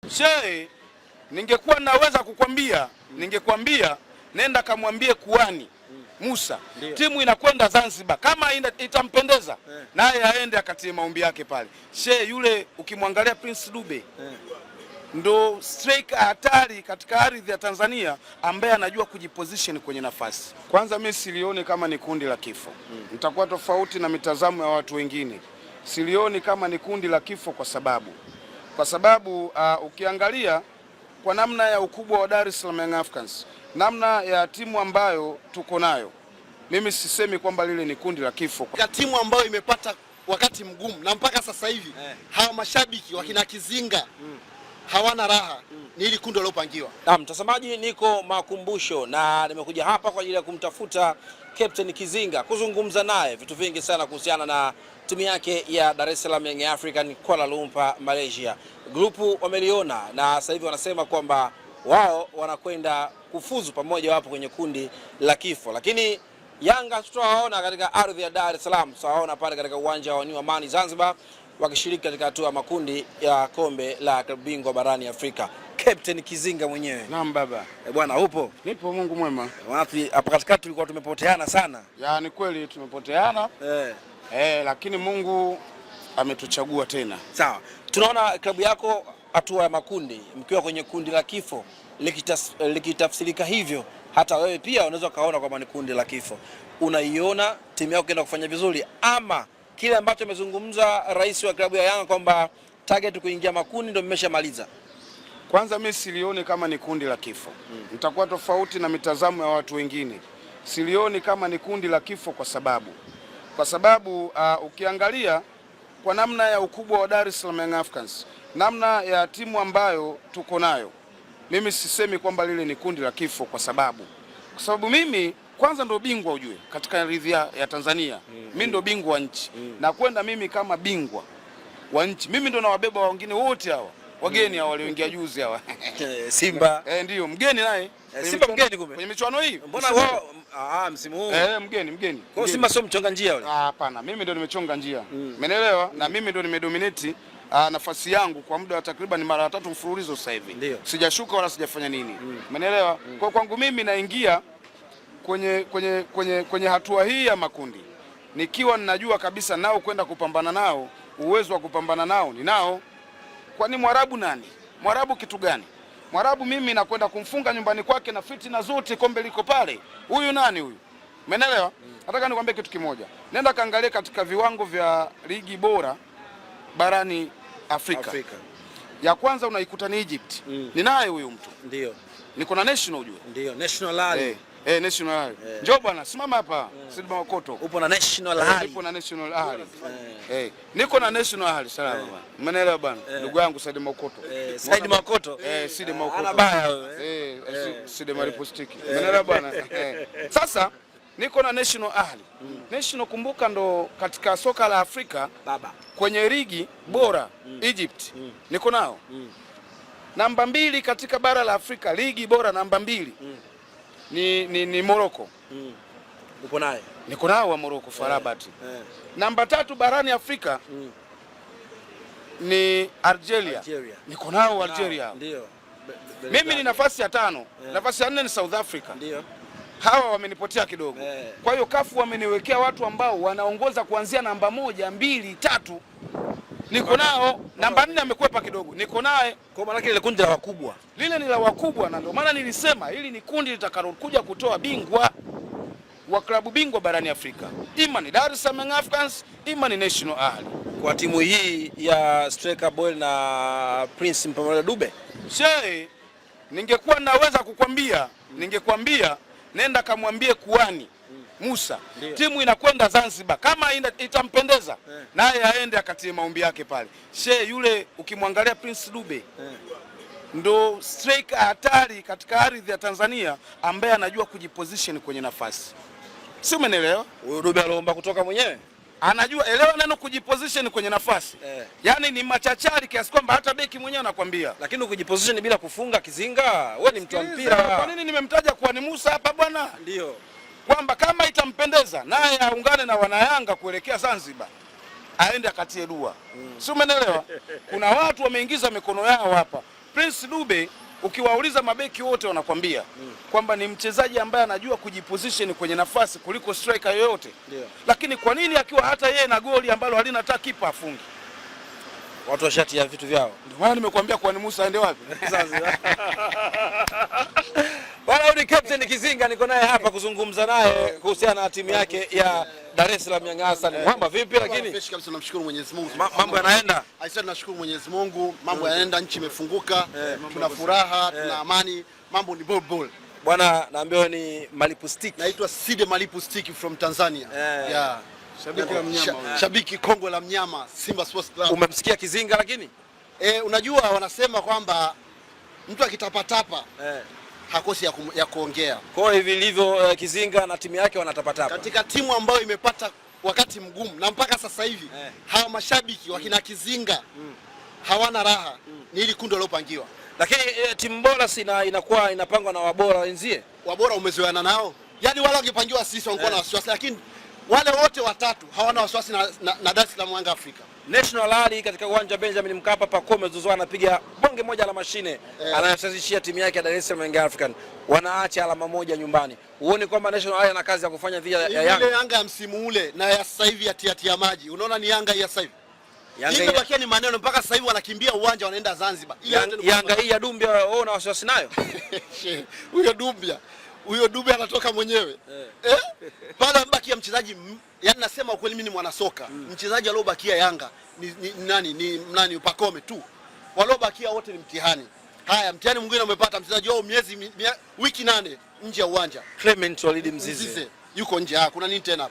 Shehe, ningekuwa naweza kukwambia, ningekwambia nenda kamwambie kuani Musa, timu inakwenda Zanzibar, kama itampendeza naye aende akatie maombi yake pale. Shehe, yule ukimwangalia Prince Dube ndo striker hatari katika ardhi ya Tanzania ambaye anajua kujiposition kwenye nafasi. Kwanza mimi silioni kama ni kundi la kifo. Nitakuwa tofauti na mitazamo ya watu wengine. Silioni kama ni kundi la kifo kwa sababu ukiangalia kwa namna ya ukubwa wa Dar es Salaam Young Africans, namna ya timu ambayo tuko nayo, mimi sisemi kwamba lile ni kundi la kifo. Kwa timu ambayo imepata wakati mgumu na mpaka sasa hivi hawa mashabiki wakina Kizinga hawana raha, ni hili kundi lilopangiwa. Na mtazamaji, niko Makumbusho na nimekuja hapa kwa ajili ya kumtafuta Captain Kizinga kuzungumza naye vitu vingi sana kuhusiana na timu yake ya Dar es Salaam Young African Kuala Lumpur Malaysia. Grupu wameliona na sasa hivi wanasema kwamba wao wanakwenda kufuzu pamoja, wapo kwenye kundi la kifo. Lakini Yanga tutawaona katika ardhi ya Dar es Salaam, tutawaona pale katika uwanja wa New Amani Zanzibar wakishiriki katika hatua ya makundi ya kombe la klabu bingwa barani Afrika. Captain Kizinga mwenyewe. Naam baba. Bwana upo? Nipo, Mungu mwema. Wapi hapa katikati tulikuwa tumepoteana sana. Ya ni kweli tumepoteana. Lakini Mungu ametuchagua tena. Sawa. Tunaona klabu yako hatua ya makundi mkiwa kwenye kundi la kifo, likitafsirika hivyo hata wewe pia unaweza kaona kwamba ni kundi la kifo. Unaiona timu yako inaenda kufanya vizuri ama kile ambacho amezungumza rais wa klabu ya Yanga kwamba target kuingia makundi ndio mmeshamaliza? Kwanza mimi silioni kama ni kundi la kifo. Nitakuwa tofauti na mitazamo ya watu wengine. Silioni kama ni kundi la kifo kwa sababu ukiangalia kwa namna ya ukubwa wa Dar es Salaam Young Africans, namna ya timu ambayo tuko nayo, mimi sisemi kwamba lile ni kundi la kifo kwa sababu mimi kwanza ndo bingwa ujue katika ardhi ya Tanzania. Mimi ndo bingwa wa nchi na kwenda mimi kama bingwa wa nchi, mimi ndo nawabeba wengine wote hawa wageni hawa walioingia juzi hawa Simba ndio mgeni naye Simba mgeni kumbe kwenye michuano hii. Mbona wao msimu huu mgeni. Kwa Simba sio mchonga njia yule? Hapana, mimi ndo nimechonga njia. Umeelewa? Na mimi ndo nimedominate nafasi yangu kwa muda wa takriban mara 3 mfululizo sasa hivi. Sijashuka wala sijafanya nini. Umeelewa? Kwa kwangu mimi naingia kwenye hatua hii ya makundi nikiwa ninajua kabisa nao kwenda kupambana nao, uwezo wa kupambana nao ninao. Kwani Mwarabu nani? Mwarabu kitu gani? Mwarabu mimi nakwenda kumfunga nyumbani kwake na fitina zote, kombe liko pale. Huyu nani huyu? Umeelewa? Nataka nikwambie kitu kimoja. Nenda kaangalia katika viwango vya ligi bora barani Afrika. Ya kwanza unaikuta ni Egypt. Ni naye huyu mtu. Ndio. Niko na national ujue. Ndio, National Ali. National Ali. Njoo bwana, simama hapa. Sidi Makoto. Upo na National Ali. Nipo na National Ali. Niko na National Ali, salama bwana. Umeelewa bwana? Ndugu yangu Sidi Makoto. Sidi Makoto. Sidi Makoto. Ana baya wewe. Sidi Maripostiki. Umeelewa bwana? Sasa niko na National Ali. National kumbuka ndo katika soka la Afrika baba. Kwenye ligi bora Egypt. Niko nao. Namba 2 katika bara la Afrika, ligi bora namba 2. Ni Morocco. Upo naye? Niko nao wa Morocco Farabat. Namba 3 barani Afrika ni Algeria. Niko nao Algeria. Ndio. Mimi ni nafasi ya 5. Nafasi ya 4 ni South Africa. Ndio. Hawa wamenipotea kidogo. Kwa hiyo kafu wameniwekea watu ambao wanaongoza kuanzia namba 1, 2, 3. Niko nao. Namba 4 amekwepa kidogo. Niko naye. Kwa maana ile kundi la wakubwa. Lile ni la wakubwa na ndio maana nilisema hili ni kundi litakalokuja kutoa bingwa wa klabu bingwa barani Afrika. Ima ni Dar es Salaam Young Africans, ima ni National Ali. Kwa timu hii ya Striker Boy na Prince pamoja Dube. Shehe, ningekuwa naweza kukwambia, ningekwambia nenda kamwambie kuani Musa, timu inakwenda Zanzibar, kama itampendeza naye aende akatie maombi yake pale. Shehe, yule ukimwangalia Prince Dube ndo striker hatari katika ardhi ya Tanzania ambaye anajua kujiposition kwenye nafasi. Si umeelewa? Huyo Dube aliomba kutoka mwenyewe. Anajua, elewa neno kujiposition kwenye nafasi. Yaani ni machachari kiasi kwamba hata beki mwenyewe anakuambia. Lakini ukijiposition bila kufunga Kizinga, wewe ni mtu wa mpira. Kwa nini nimemtaja kwa ni Musa hapa bwana? Ndio. Kwamba kama itampendeza naye aungane na wanayanga kuelekea Zanzibar, aende akatie dua. Si umeelewa? Kuna watu wameingiza mikono yao hapa. Prince Dube ukiwauliza mabeki wote wanakwambia kwamba ni mchezaji ambaye anajua kujiposition kwenye nafasi kuliko striker yoyote. Lakini kwa nini akiwa hata yeye na goli ambalo halina hata kipa afungi? Watu washati ya vitu vyao. Ndio maana nimekuambia kwa ni Musa aende wapi? Wala ni Captain Kizinga, niko naye hapa kuzungumza naye kuhusiana na timu yake ya Dar es Salaam Young Africans. Mwamba vipi lakini? Fresh kabisa, namshukuru Mwenyezi Mungu. Mambo yanaenda? Aisha, tunashukuru Mwenyezi Mungu, mambo yanaenda, nchi imefunguka, tuna furaha, tuna amani, mambo ni ball. Bwana, naambiwa ni Malipu Stick. Naitwa Side Malipu Stick from Tanzania. Yeah. Shabiki la mnyama. Shabiki kongwe la mnyama, Simba Sports Club. Umemsikia Kizinga lakini? Unajua wanasema kwamba mtu akitapatapa hakosi ya kuongea. Kwa hivi ilivyo Kizinga na timu yake wanatapatapa. Katika timu ambayo imepata wakati mgumu na mpaka sasa hivi hawa mashabiki wakina Kizinga hawana raha, ni ili kundi lilopangiwa. Lakini timu bora inakuwa inapangwa na wabora wenzie. Wabora umezoeana nao. Yaani wale wangepangiwa sisi wangekuwa na wasiwasi, lakini wale wote watatu hawana wasiwasi na Dar es Salaam Young Africa. National Rally katika uwanja Benjamin Mkapa, Pacome Zouzoua anapiga bonge moja la mashine, anasazishia timu yake ya Dar es Salaam Young African. Wanaacha alama moja nyumbani. Uone kwamba National Rally ana kazi ya kufanya dhidi ya Yanga. Ile Yanga ya msimu ule na ya sasa hivi ya tia maji. Unaona ni Yanga ya sasa hivi. Yanga bakia ni maneno, mpaka sasa hivi wanakimbia uwanja wanaenda Zanzibar. Yanga hii ya Dumbia wao na wasiwasi nayo. Huyo Dube anatoka mwenyewe. Pale mbakia mchezaji, yani nasema ukweli, mimi ni mwanasoka. Mchezaji aliobakia Yanga ni nani Pacome tu. Waliobakia wote ni mtihani. Haya, mtihani mwingine umepata mchezaji wao wiki 8 nje ya uwanja. Clement Walid Mzize yuko nje. Kuna nini tena?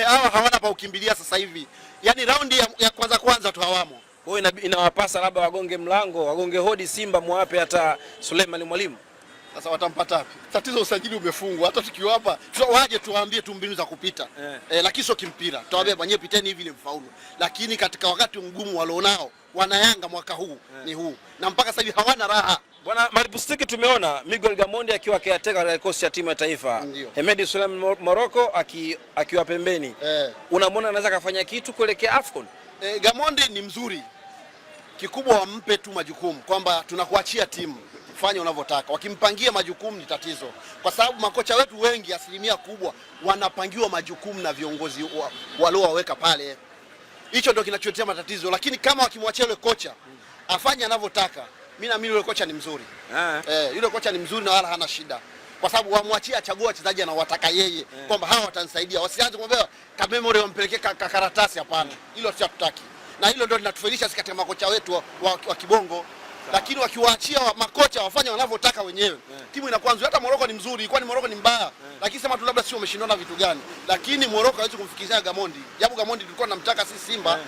Hawa hawana pa ukimbilia sasa hivi. Yaani raundi ya kwanza tu hawamo. Kwa hiyo inawapasa labda wagonge mlango, wagonge hodi Simba, muape hata Suleiman Mwalimu. Sasa watampata wapi? Tatizo usajili umefungwa. Hata tukiwapa waje tuwaambie tu mbinu za kupita. Lakini sio kimpira. Tuwaambie bwana, piteni hivi ile mfaulu. Lakini katika wakati mgumu walionao wana Yanga mwaka huu ni huu. Na mpaka sasa hivi hawana raha. Bwana Malipu Stick, tumeona Miguel Gamondi akiwa caretaker katika kikosi cha timu ya taifa. Hemedi Suleiman Morocco akiwa pembeni. Unamwona anaweza kufanya kitu kuelekea AFCON? Gamondi ni mzuri. Kikubwa wampe tu majukumu kwamba tunakuachia timu, fanya unavyotaka. Wakimpangia majukumu ni tatizo, kwa sababu makocha wetu wengi asilimia kubwa wanapangiwa majukumu na viongozi waliowaweka pale. Hicho ndio kinacholetea matatizo, lakini kama wakimwachia yule kocha afanye anavyotaka, mimi naamini yule kocha ni mzuri. Yule kocha ni mzuri na wala hana shida, kwa sababu wamwachie achague wachezaji anaowataka yeye, kwamba hawa watanisaidia. Wasianze kumwambia Kamemore wampelekee karatasi, hapana. Hilo hatutaki. Na hilo ndio linatufelisha sisi katika makocha wetu wa kibongo. Lakini wakiwaachia makocha wafanye wanavyotaka wenyewe, timu inakuwa nzuri. Hata Morocco ni mzuri, kwani Morocco ni mbaya? Lakini sema tu labda sio wameshindana vitu gani. Lakini Morocco hawezi kumfikishia Gamondi. Japo Gamondi tulikuwa tunamtaka sisi Simba,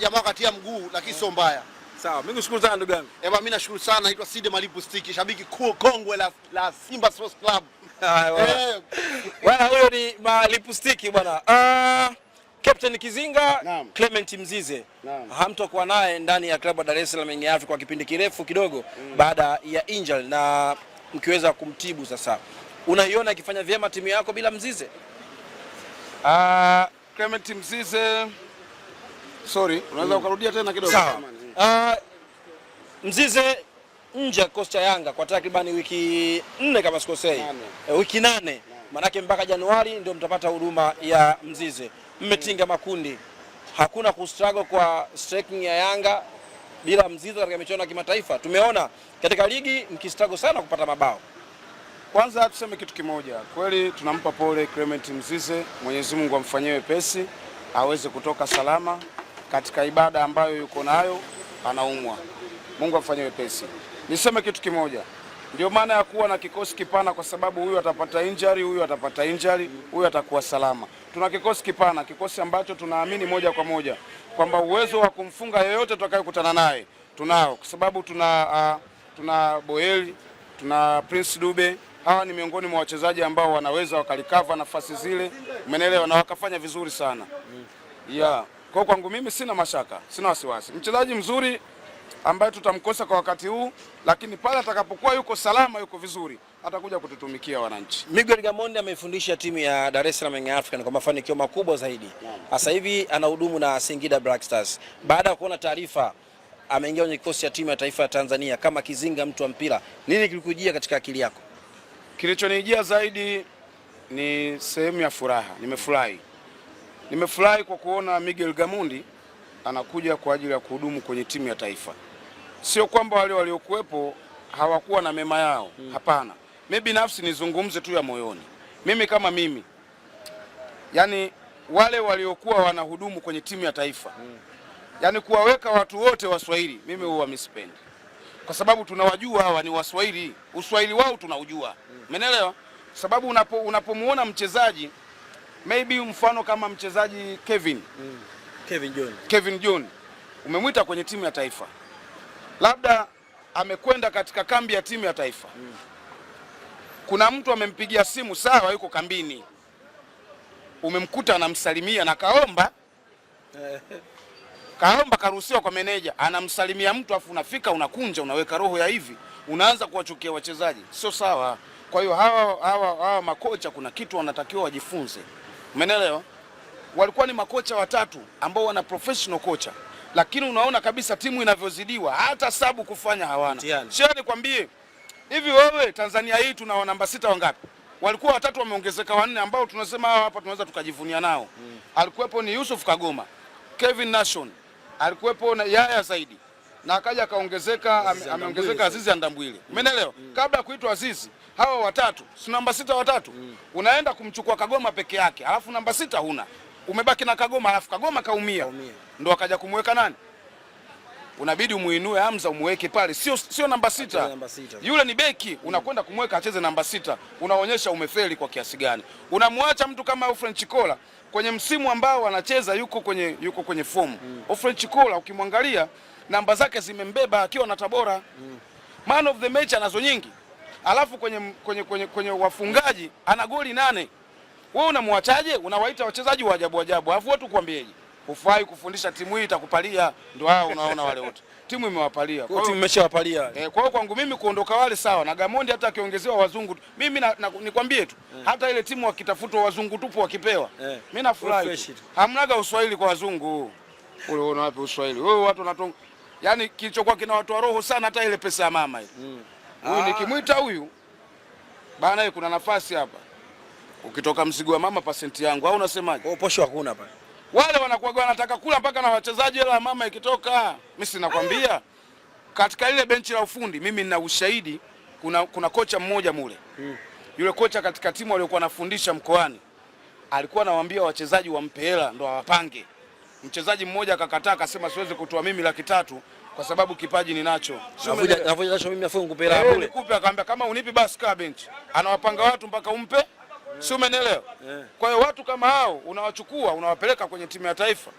jamaa katia mguu, lakini sio mbaya. Sawa, mimi nashukuru sana ndugu yangu. Mimi nashukuru sana. Naitwa Side Malipu Stick, shabiki kongwe la Simba Sports Club. Bwana huyo ni Malipu Stick bwana. Captain Kizinga, Clement Mzize hamtokuwa naye ndani ya klabu ya Dar es Salaam Young Africa kwa kipindi kirefu kidogo baada ya injury, na mkiweza kumtibu sasa, unaiona akifanya vyema timu yako bila Mzize? Clement Mzize, sorry, unaweza ukarudia tena kidogo? Sawa. Mzize nje ya kocha Yanga kwa takribani wiki 4 kama sikosei. Wiki 8. Manake mpaka Januari ndio mtapata huduma ya Mzize. Mmetinga makundi. Hakuna kustruggle kwa striking ya Yanga bila Mzize katika michuano ya kimataifa. Tumeona katika ligi mkistruggle sana kupata mabao. Kwanza tuseme kitu kimoja. Kweli tunampa pole Clement Mzize. Mwenyezi Mungu amfanyie wepesi, aweze kutoka salama katika ibada ambayo yuko nayo, anaumwa. Mungu amfanyie wepesi. Niseme kitu kimoja. Ndio maana ya kuwa na kikosi kipana, kwa sababu huyu atapata injury, huyu atapata injury, huyu atakuwa salama. Tuna kikosi kipana, kikosi ambacho tunaamini moja kwa moja kwamba uwezo wa kumfunga yeyote tutakayekutana naye tunao, kwa sababu tuna Boeli, tuna Prince Dube. Hawa ni miongoni mwa wachezaji ambao wanaweza wakalikava nafasi zile, umeelewa, na wakafanya vizuri sana. Kwa kwangu mimi sina mashaka, sina wasiwasi. Mchezaji mzuri ambaye tutamkosa kwa wakati huu, lakini pale atakapokuwa yuko salama, yuko vizuri, atakuja kututumikia wananchi. Miguel Gamondi ameifundisha timu ya Dar es Salaam Young African kwa mafanikio makubwa zaidi. Sasa hivi anahudumu na Singida Black Stars. Baada ya kuona taarifa ameingia kwenye kikosi cha timu ya taifa ya Tanzania kama Kizinga, mtu wa mpira, nini kilikujia katika akili yako? Kilichonijia zaidi ni sehemu ya furaha. Nimefurahi kwa kuona Miguel Gamondi anakuja kwa ajili ya kuhudumu kwenye timu ya taifa. Sio kwamba wale waliokuwepo hawakuwa na mema yao, hapana. Mimi binafsi nizungumze tu ya moyoni. Mimi kama mimi, yani wale waliokuwa wanahudumu kwenye timu ya taifa, yani kuwaweka watu wote Waswahili, mimi huwa misipendi. Kwa sababu tunawajua hawa ni Waswahili, Uswahili wao tunaujua. Umeelewa? Sababu unapomuona mchezaji maybe mfano kama mchezaji Kevin John umemwita kwenye timu ya taifa, labda amekwenda katika kambi ya timu ya taifa, kuna mtu amempigia simu, sawa, yuko kambini, umemkuta anamsalimia na kaomba karuhusiwa kwa meneja, anamsalimia mtu afu unafika unakunja, unaweka roho ya hivi, unaanza kuwachukia wachezaji, sio sawa. Kwa hiyo hawa makocha kuna kitu wanatakiwa wajifunze. Umeelewa? Walikuwa ni makocha watatu ambao wana professional kocha, lakini unaona kabisa timu inavyozidiwa, hata sabu kufanya hawana. Sio nikwambie hivi, wewe Tanzania hii tuna namba 6 wangapi? Walikuwa watatu, wameongezeka 4 ambao tunasema hawa hapa tunaweza tukajivunia nao. Alikuwepo ni Yusuf Kagoma, Kevin Nation, alikuwepo na Yaya Zaidi, na akaja akaongezeka, ameongezeka Azizi Andambwile. Umeelewa? Kabla kuitwa Azizi, hawa watatu, si namba 6 watatu. Unaenda kumchukua Kagoma peke yake, alafu namba 6 huna. Umebaki na Kagoma, alafu Kagoma kaumia. Ndio akaja kumweka nani? Unabidi umuinue Hamza umuweke pale. Sio namba 6. Yule ni beki, unakwenda kumweka acheze namba 6. Unaonyesha umefeli kwa kiasi gani. Unamwacha mtu kama French Chikola kwenye msimu ambao anacheza yuko kwenye form. French Chikola ukimwangalia namba zake zimembeba akiwa na Tabora. Man of the match anazo nyingi. Alafu kwenye wafungaji ana goli 8. Wewe unamwachaje? Unawaita wachezaji wa ajabu ajabu. Alafu watu kuambieje? Hufai kufundisha timu hii itakupalia. Ndio hao unaona wale wote. Timu imewapalia. Kwa hiyo timu imeshawapalia. Kwa hiyo kwangu mimi kuondoka wale sawa, na Gamondi hata akiongezewa wazungu. Mimi nikwambie tu, hata ile timu wakitafutwa wazungu tupo wakipewa. Mimi nafurahi. Hamnaga Uswahili kwa wazungu. Ule unaona wapi Uswahili? Wewe watu wanatonga. Yaani kilichokuwa kina watu wa roho sana hata ile pesa ya mama ile. Huyu nikimwita huyu bana, kuna nafasi hapa. Ukitoka mzigo wa mama pasenti yangu, au unasemaje? Posho hakuna pale. Wale wanakuwa wanataka kula mpaka na wachezaji, hela mama ikitoka. Mimi sinakwambia katika ile benchi la ufundi mimi nina ushahidi, kuna kocha mmoja mule. Yule kocha katika timu aliyokuwa anafundisha mkoani alikuwa anawaambia wachezaji wampe hela ndo awapange. Mchezaji mmoja akakataa, akasema siwezi kutoa mimi 300,000 kwa sababu kipaji ninacho. Navuja nacho mimi afungu nikupe hela bure. Nikupe, akaambia kama unipi basi kaa benchi. Anawapanga watu mpaka umpe. Si umeelewa? Kwa hiyo watu kama hao unawachukua unawapeleka kwenye timu ya taifa.